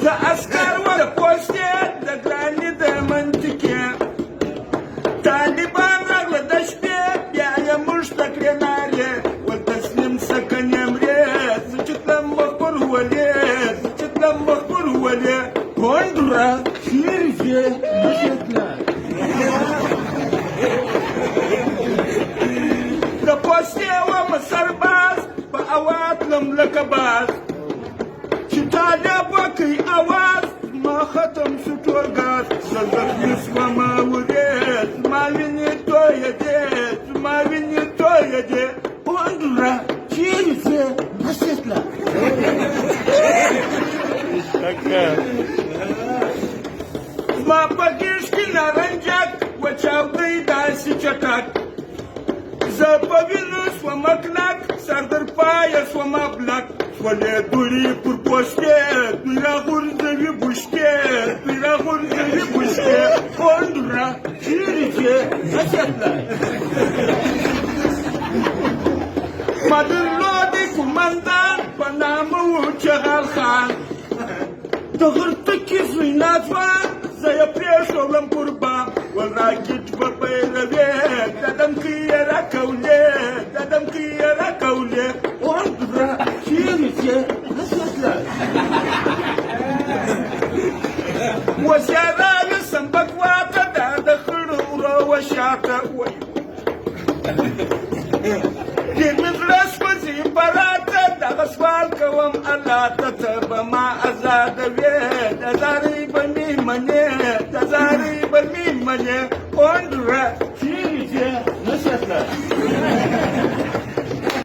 د عسکر ور پوستې د ګرانې د منطقې طالبان راغله د شپې بیا یې موږ ته کړې نارې ول تسلیم شه کنې مرې زه چې تلم مخ پر ولې زه چې تلم مخ پر ولې کونډره چیرې ځې نشې تللی د پوستې ومه سرباز په هوا تلم لکه باز چې طالب وکړي اواز ما ختم شو ټول ګاز زه زخمي شومه ورېد زما وینې تویه دي زما وینې تویه دي کونډره چیرې ځې نشې تللی زما په ګیش کې نارنجک وچاودی داسې چټک زه په وینو شومه کلک سر در پایه شومه بلک شولې دوړې پر پوستې دوی راغورځوي بوشکې دوی راغورځوي بوشکې کونډره چیرې ځې نشې تللی ما درلودی کومندان په نامه و چغال خان د غرتکې زوی ناځوان زه یې پرېښولم قربان ول راکټ به پیلوې د دمکۍ یې راکولې د دمکۍ یې راکولې کونډره چیرې ځې نشې تللی اوس یې راویسم بکواته دا د خړو وړو وشاته ډېر مې زړه سوځي براته دغه سوال کوم الله ته ته به ما ازادوې د زارۍ به مې منې د زارۍ به مې منې